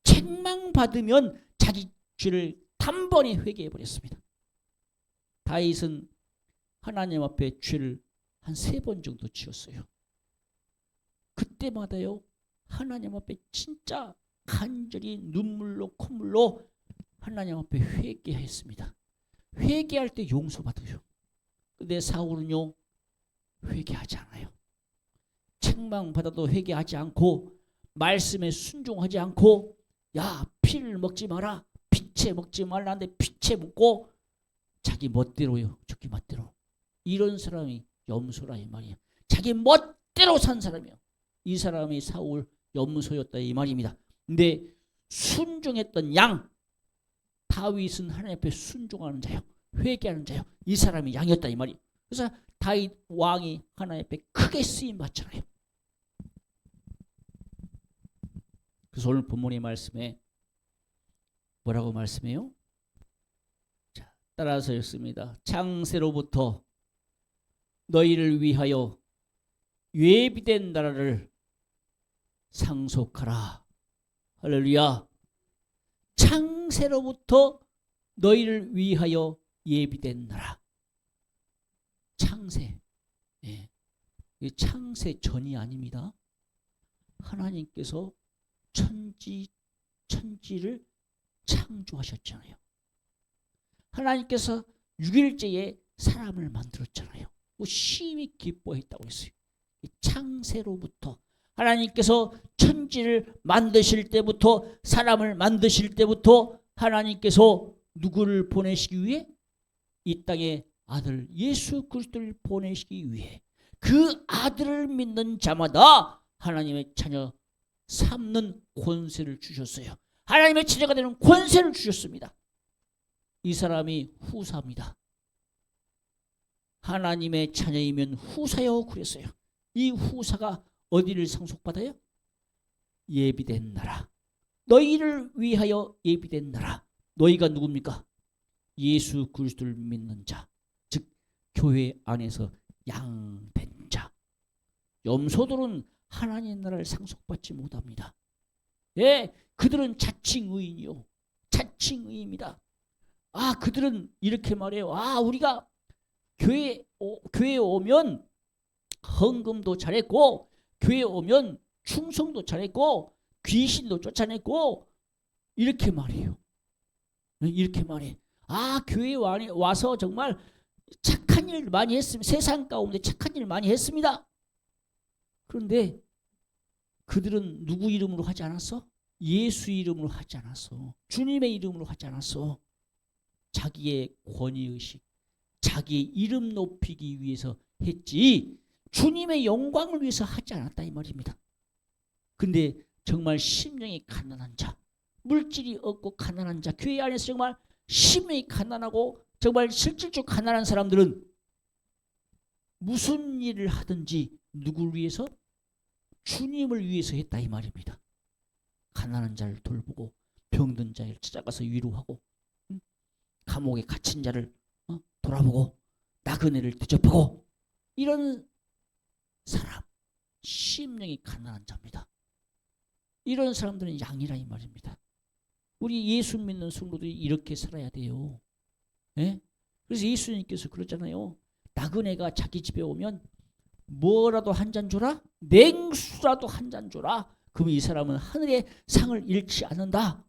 책망받으면 자기 죄를 단번에 회개해 버렸습니다. 다윗은 하나님 앞에 죄를 한 3번 정도 지었어요. 그때마다요 하나님 앞에 진짜 간절히 눈물로 콧물로 하나님 앞에 회개했습니다. 회개할 때 용서받아요. 근데 사울은요 회개하지 않아요. 책망받아도 회개하지 않고 말씀에 순종하지 않고 야 피를 먹지 마라, 피채 먹지 말라는데 피채 먹고 자기 멋대로요. 자기 멋대로. 이런 사람이 염소라 이 말이에요. 자기 멋대로 산 사람이요. 이 사람이 사울 염소였다 이 말입니다. 근데 순종했던 양 다윗은 하나님 앞에 순종하는 자요. 회개하는 자요. 이 사람이 양이었다 이 말이에요. 그래서 다윗 왕이 하나님 앞에 크게 쓰임 받잖아요. 그래서 오늘 본문의 말씀에 뭐라고 말씀해요? 자, 따라서 읽습니다. 창세로부터 너희를 위하여 예비된 나라를 상속하라. 할렐루야. 창세로부터 너희를 위하여 예비된 나라. 창세. 예. 창세 전이 아닙니다. 하나님께서 천지를 창조하셨잖아요. 하나님께서 6일째에 사람을 만들었잖아요. 심히 기뻐했다고 했어요. 창세로부터 하나님께서 천지를 만드실 때부터 사람을 만드실 때부터 하나님께서 누구를 보내시기 위해? 이 땅에 아들 예수 그리스도를 보내시기 위해 그 아들을 믿는 자마다 하나님의 자녀 삼는 권세를 주셨어요. 하나님의 자녀가 되는 권세를 주셨습니다. 이 사람이 후사입니다. 하나님의 자녀이면 후사요 그랬어요. 이 후사가 어디를 상속받아요? 예비된 나라. 너희를 위하여 예비된 나라. 너희가 누굽니까? 예수 그리스도를 믿는 자, 즉 교회 안에서 양된 자. 염소들은 하나님 나라를 상속받지 못합니다. 예, 그들은 자칭의인이요. 자칭의입니다. 그들은 이렇게 말해요. 우리가 교회에 오면 헌금도 잘했고 교회에 오면 충성도 잘했고 귀신도 쫓아냈고 이렇게 말해요. 이렇게 말해. 교회에 와서 정말 착한 일 많이 했습니다. 세상 가운데 착한 일 많이 했습니다. 그런데 그들은 누구 이름으로 하지 않았어? 예수 이름으로 하지 않았어. 주님의 이름으로 하지 않았어. 자기의 권위의식, 자기의 이름 높이기 위해서 했지 주님의 영광을 위해서 하지 않았다 이 말입니다. 근데 정말 심령이 가난한 자, 물질이 없고 가난한 자, 교회 안에서 정말 심령이 가난하고 정말 실질적으로 가난한 사람들은 무슨 일을 하든지 누구를 위해서? 주님을 위해서 했다 이 말입니다. 가난한 자를 돌보고 병든 자를 찾아가서 위로하고 감옥에 갇힌 자를 돌아보고 나그네를 대접하고 이런 사람, 심령이 가난한 자입니다. 이런 사람들은 양이라 이 말입니다. 우리 예수 믿는 성도들이 이렇게 살아야 돼요. 예? 그래서 예수님께서 그러잖아요. 나그네가 자기 집에 오면 뭐라도 한 잔 줘라? 냉수라도 한 잔 줘라. 그럼 이 사람은 하늘의 상을 잃지 않는다.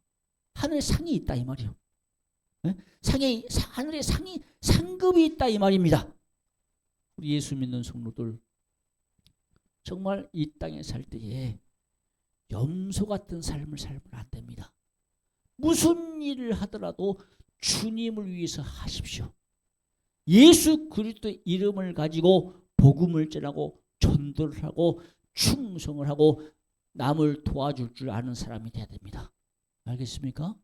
하늘의 상이 있다 이 말이요. 예? 하늘의 상급이 있다 이 말입니다. 우리 예수 믿는 성도들 정말 이 땅에 살 때에 염소 같은 삶을 살면 안 됩니다. 무슨 일을 하더라도 주님을 위해서 하십시오. 예수 그리스도의 이름을 가지고 복음을 전하고 전도를 하고 충성을 하고 남을 도와줄 줄 아는 사람이 돼야 됩니다. 알겠습니까?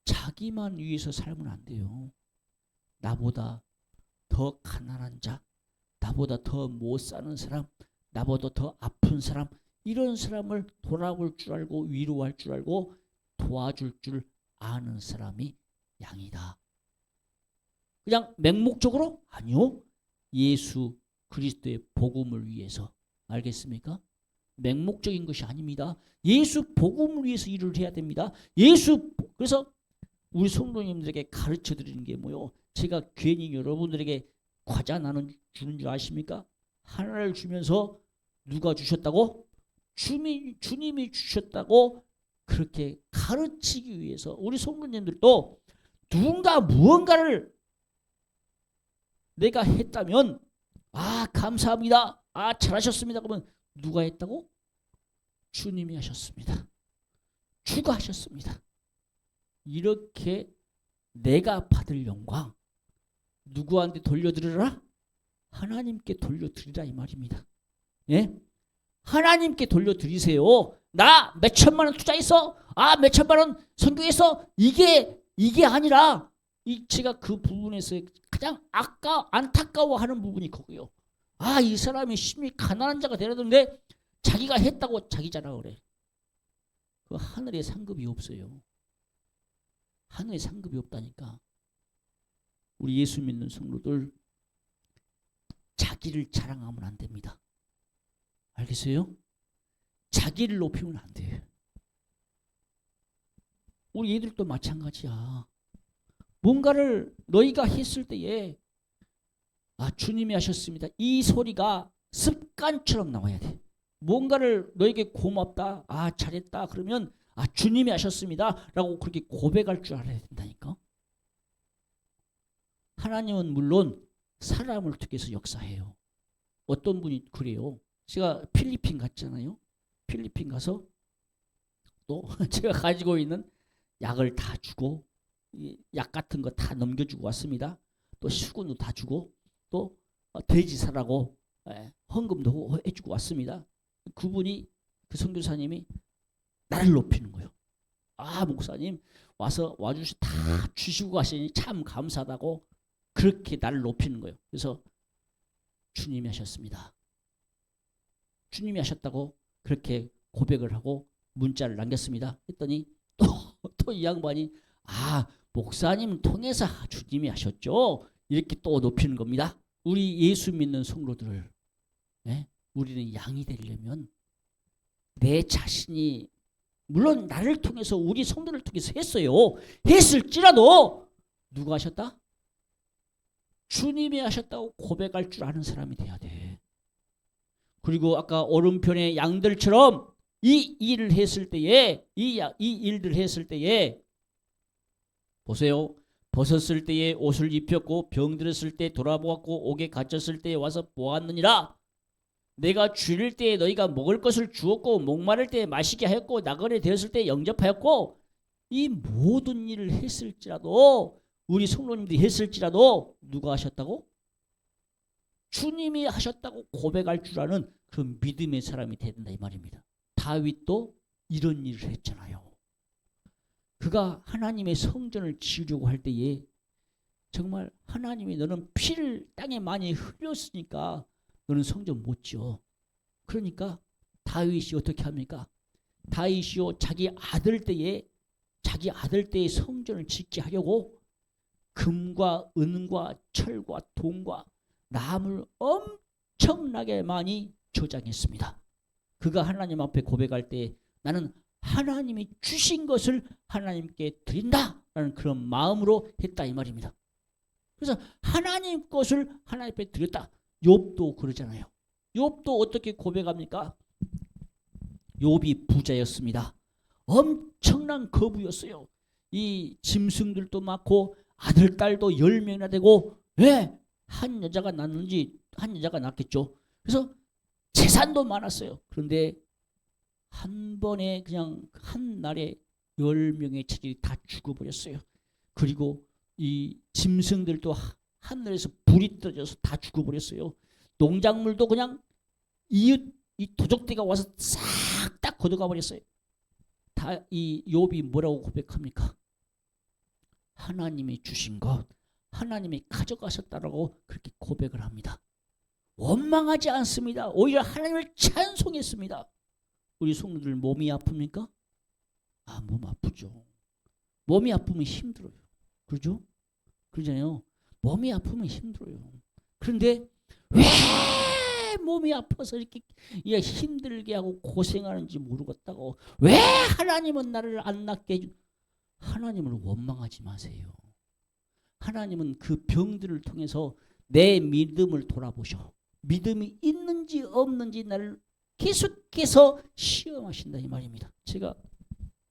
자기만 위해서 살면 안 돼요. 나보다 더 가난한 자, 나보다 더 못 사는 사람, 나보다 더 아픈 사람, 이런 사람을 돌아볼 줄 알고 위로할 줄 알고 도와줄 줄 아는 사람이 양이다. 그냥 맹목적으로? 아니요. 예수 그리스도의 복음을 위해서. 알겠습니까? 맹목적인 것이 아닙니다. 예수 복음을 위해서 일을 해야 됩니다. 그래서 우리 성도님들에게 가르쳐 드리는 게 뭐요? 제가 괜히 여러분들에게 과자 나는 주는 줄 아십니까? 하나를 주면서 누가 주셨다고? 주님이 주셨다고 그렇게 가르치기 위해서 우리 성도님들도 누군가 무언가를 내가 했다면 감사합니다. 잘하셨습니다. 그러면 누가 했다고? 주님이 하셨습니다. 주가 하셨습니다. 이렇게 내가 받을 영광 누구한테 돌려드리라? 하나님께 돌려드리라 이 말입니다. 예? 하나님께 돌려드리세요. 나 몇천만 원 투자했어. 몇천만 원 선교했어. 이게 아니라 제가 그 부분에서 가장 안타까워하는 부분이 거고요. 이 사람이 심히 가난한 자가 되려는데 자기가 했다고 자기 자랑을 그래. 그 하늘에 상급이 없어요. 하늘에 상급이 없다니까. 우리 예수 믿는 성도들 자기를 자랑하면 안 됩니다. 알겠어요? 자기를 높이면 안 돼요. 우리 애들도 마찬가지야. 뭔가를 너희가 했을 때에 주님이 하셨습니다. 이 소리가 습관처럼 나와야 돼. 뭔가를 너에게 고맙다. 잘했다. 그러면 주님이 하셨습니다. 라고 그렇게 고백할 줄 알아야 된다니까. 하나님은 물론 사람을 통해서 역사해요. 어떤 분이 그래요. 제가 필리핀 갔잖아요. 필리핀 가서 또 제가 가지고 있는 약을 다 주고 약 같은 거 다 넘겨주고 왔습니다. 또 수건도 다 주고 또 돼지 사라고 헌금도 해주고 왔습니다. 그분이 그 선교사님이 나를 높이는 거예요. 목사님 와주시 다 주시고 가시니 참 감사하다고 그렇게 나를 높이는 거예요. 그래서 주님이 하셨습니다. 주님이 하셨다고 그렇게 고백을 하고 문자를 남겼습니다. 했더니 또 이 양반이 목사님 통해서 주님이 하셨죠. 이렇게 또 높이는 겁니다. 우리 예수 믿는 성도들, 우리는 양이 되려면 내 자신이 물론 나를 통해서 우리 성도를 통해서 했어요. 했을지라도 누가 하셨다? 주님이 하셨다고 고백할 줄 아는 사람이 돼야 돼. 그리고 아까 오른편의 양들처럼 이 일을 했을 때에 이 일들 했을 때에 보세요. 벗었을 때에 옷을 입혔고 병들었을 때 돌아보았고 옥에 갇혔을 때에 와서 보았느니라. 내가 줄일 때에 너희가 먹을 것을 주었고 목마를 때에 마시게 하였고 나그네 되었을 때에 영접하였고 이 모든 일을 했을지라도 우리 성도님들이 했을지라도 누가 하셨다고? 주님이 하셨다고 고백할 줄 아는 그 믿음의 사람이 된다 이 말입니다. 다윗도 이런 일을 했잖아요. 그가 하나님의 성전을 지으려고 할 때에 정말 하나님이 너는 피를 땅에 많이 흘렸으니까 너는 성전 못 지어. 그러니까 다윗이 어떻게 합니까? 다윗이요 자기 아들 때에 성전을 짓게 하려고 금과 은과 철과 동과 나무를 엄청나게 많이 저장했습니다. 그가 하나님 앞에 고백할 때 나는 하나님이 주신 것을 하나님께 드린다라는 그런 마음으로 했다 이 말입니다. 그래서 하나님 것을 하나님 앞에 드렸다. 욥도 그러잖아요. 욥도 어떻게 고백합니까? 욥이 부자였습니다. 엄청난 거부였어요. 이 짐승들도 많고 아들 딸도 10명이나 되고 왜? 한 여자가 낳는지 한 여자가 낳겠죠. 그래서 재산도 많았어요. 그런데 한 번에 그냥 한 날에 10명의 체질이 다 죽어버렸어요. 그리고 이 짐승들도 하늘에서 불이 떨어져서 다 죽어버렸어요. 농작물도 그냥 이 도적대가 와서 싹 다 걷어가 버렸어요. 다 이 욥이 뭐라고 고백합니까? 하나님이 주신 것, 하나님이 가져가셨다라고 그렇게 고백을 합니다. 원망하지 않습니다. 오히려 하나님을 찬송했습니다. 우리 성도들 몸이 아픕니까? 몸 아프죠. 몸이 아프면 힘들어요. 그렇죠? 그러잖아요. 몸이 아프면 힘들어요. 그런데 왜 몸이 아파서 이렇게 힘들게 하고 고생하는지 모르겠다고, 왜 하나님은 나를 안 낫게 해준? 하나님을 원망하지 마세요. 하나님은 그 병들을 통해서 내 믿음을 돌아보셔. 믿음이 있는지 없는지 나를 계속해서 시험하신다 이 말입니다. 제가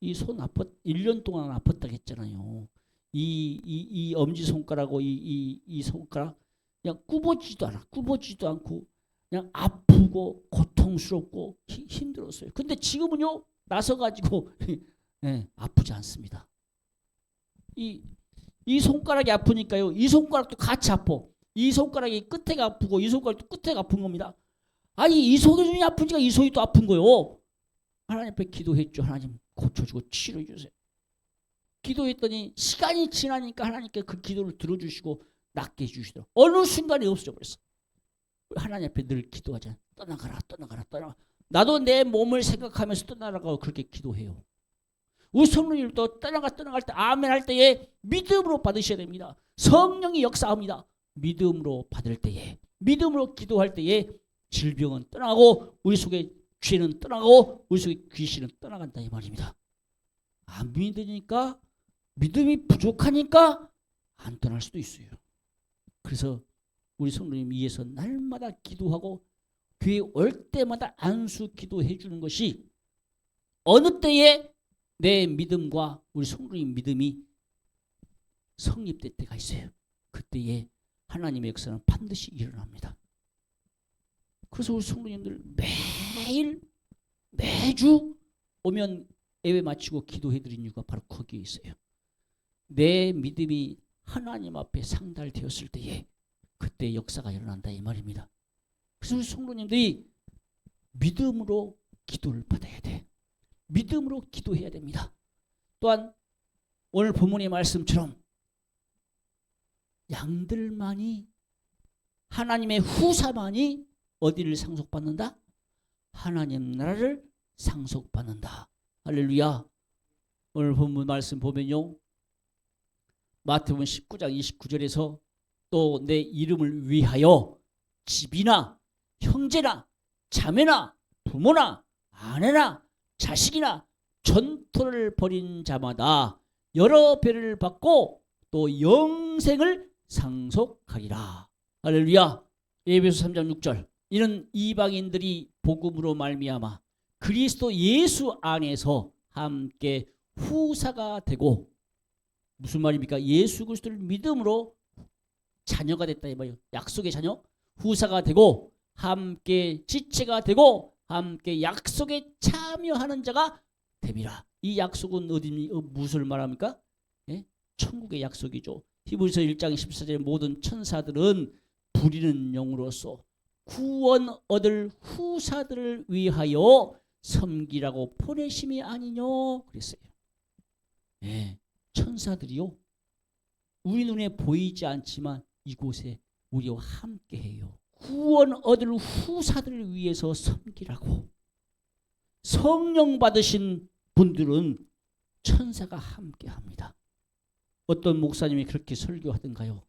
이 손 1년 동안 아팠다고 했잖아요. 이 엄지손가락하고 이 손가락 그냥 굽어지지도 않고 그냥 아프고 고통스럽고 힘들었어요. 근데 지금은요 나서가지고 아프지 않습니다. 이 손가락이 아프니까요 이 손가락도 같이 아파. 이 손가락이 끝에가 아프고 이 손가락도 끝에가 아픈 겁니다. 아니 이 손이 아프니까 이 손이 또 아픈 거예요. 하나님 앞에 기도했죠. 하나님 고쳐주고 치료해 주세요. 기도했더니 시간이 지나니까 하나님께 그 기도를 들어주시고 낫게 해주시더라고요. 어느 순간에 없어져 버렸어. 하나님 앞에 늘 기도하잖아요. 떠나가라. 나도 내 몸을 생각하면서 떠나라고 그렇게 기도해요. 우리 성령님도 떠나갈 때 아멘 할 때에 믿음으로 받으셔야 됩니다. 성령이 역사합니다. 믿음으로 받을 때에, 믿음으로 기도할 때에 질병은 떠나고 우리 속에 죄는 떠나고 우리 속에 귀신은 떠나간다 이 말입니다. 안 믿으니까, 믿음이 부족하니까 안 떠날 수도 있어요. 그래서 우리 성도님 위해서 날마다 기도하고 교회 올 때마다 안수 기도해 주는 것이 어느 때에 내 믿음과 우리 성도님 믿음이 성립될 때가 있어요. 그때에 하나님의 역사는 반드시 일어납니다. 그래서 우리 성도님들 매주 오면 예배 마치고 기도해 드린 이유가 바로 거기에 있어요. 내 믿음이 하나님 앞에 상달되었을 때에 그때 역사가 일어난다 이 말입니다. 그래서 우리 성도님들이 믿음으로 기도를 받아야 돼. 믿음으로 기도해야 됩니다. 또한 오늘 본문의 말씀처럼 양들만이, 하나님의 후사만이 어디를 상속받는다? 하나님 나라를 상속받는다. 할렐루야. 오늘 본문 말씀 보면요, 마태복음 19장 29절에서 또 내 이름을 위하여 집이나 형제나 자매나 부모나 아내나 자식이나 전토를 벌인 자마다 여러 배를 받고 또 영생을 상속하리라. 할렐루야. 에베소 3장 6절. 이는 이방인들이 복음으로 말미암아 그리스도 예수 안에서 함께 후사가 되고, 무슨 말입니까? 예수 그리스도를 믿음으로 자녀가 됐다 이 말이에요. 약속의 자녀, 후사가 되고 함께 지체가 되고 함께 약속에 참여하는 자가 됨이라. 이 약속은 무엇을 말합니까? 천국의 약속이죠. 히브리서 1장 14절에 모든 천사들은 부리는 영으로서 구원 얻을 후사들을 위하여 섬기라고 보내심이 아니뇨 그랬어요. 천사들이요, 우리 눈에 보이지 않지만 이곳에 우리와 함께해요. 구원 얻을 후사들을 위해서 섬기라고. 성령 받으신 분들은 천사가 함께합니다. 어떤 목사님이 그렇게 설교하던가요?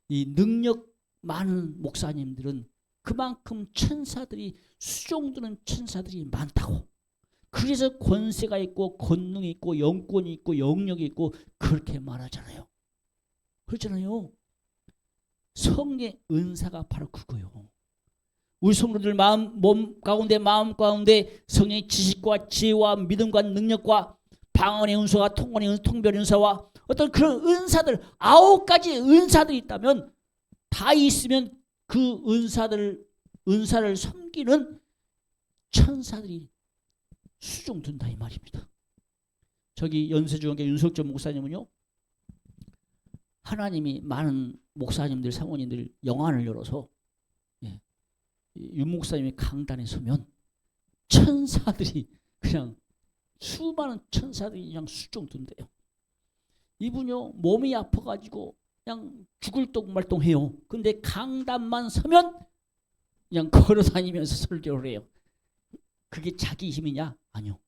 이 능력 많은 목사님들은 그만큼 천사들이 수종드는 천사들이 많다고. 그래서 권세가 있고 권능이 있고 영권이 있고 영력이 있고 그렇게 말하잖아요. 그렇잖아요. 성령의 은사가 바로 그거요. 우리 성도들 몸 가운데 마음 가운데 성령의 지식과 지혜와 믿음과 능력과 방언의 은사와 통언의 은사, 통변의 은사와 어떤 그런 은사들 9가지 은사들이 있다면 다 있으면 그 은사를 섬기는 천사들이 수종든다 이 말입니다. 저기 연세중앙교 윤석전 목사님은요, 하나님이 많은 목사님들 사모님들 영안을 열어서 윤 목사님이 강단에 서면 천사들이 그냥 수많은 천사들이 그냥 수종든대요. 이분요 몸이 아파가지고 그냥 죽을 똥말똥해요. 근데 강단만 서면 그냥 걸어다니면서 설교를 해요. 그게 자기 힘이냐? 아니요.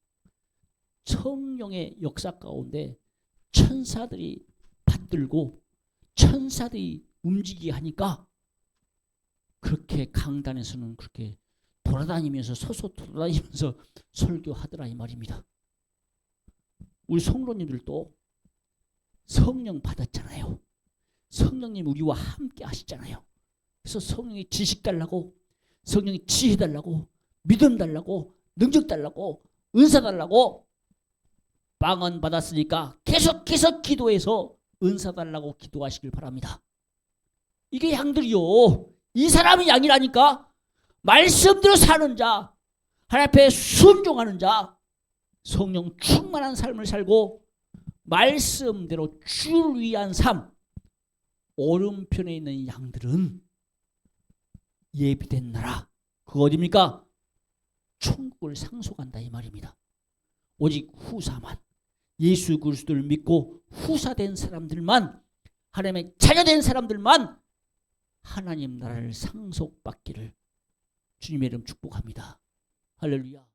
성령의 역사 가운데 천사들이 받들고 천사들이 움직이게 하니까 그렇게 강단에서는 그렇게 돌아다니면서 서서 돌아다니면서 설교하더라 이 말입니다. 우리 성도님들도 성령 받았잖아요. 성령님 우리와 함께 하시잖아요. 그래서 성령이 지식 달라고, 성령이 지혜 달라고, 믿음 달라고, 능력 달라고, 은사 달라고, 방언 받았으니까 계속해서 기도해서 은사 달라고 기도하시길 바랍니다. 이게 양들이요. 이 사람이 양이라니까. 말씀대로 사는 자, 하나님 앞에 순종하는 자, 성령 충만한 삶을 살고 말씀대로 주를 위한 삶, 오른편에 있는 양들은 예비된 나라, 그거 어디입니까? 천국을 상속한다 이 말입니다. 오직 후사만, 예수 그리스도를 믿고 후사된 사람들만, 하나님의 자녀된 사람들만 하나님 나라를 상속받기를 주님의 이름 축복합니다. 할렐루야.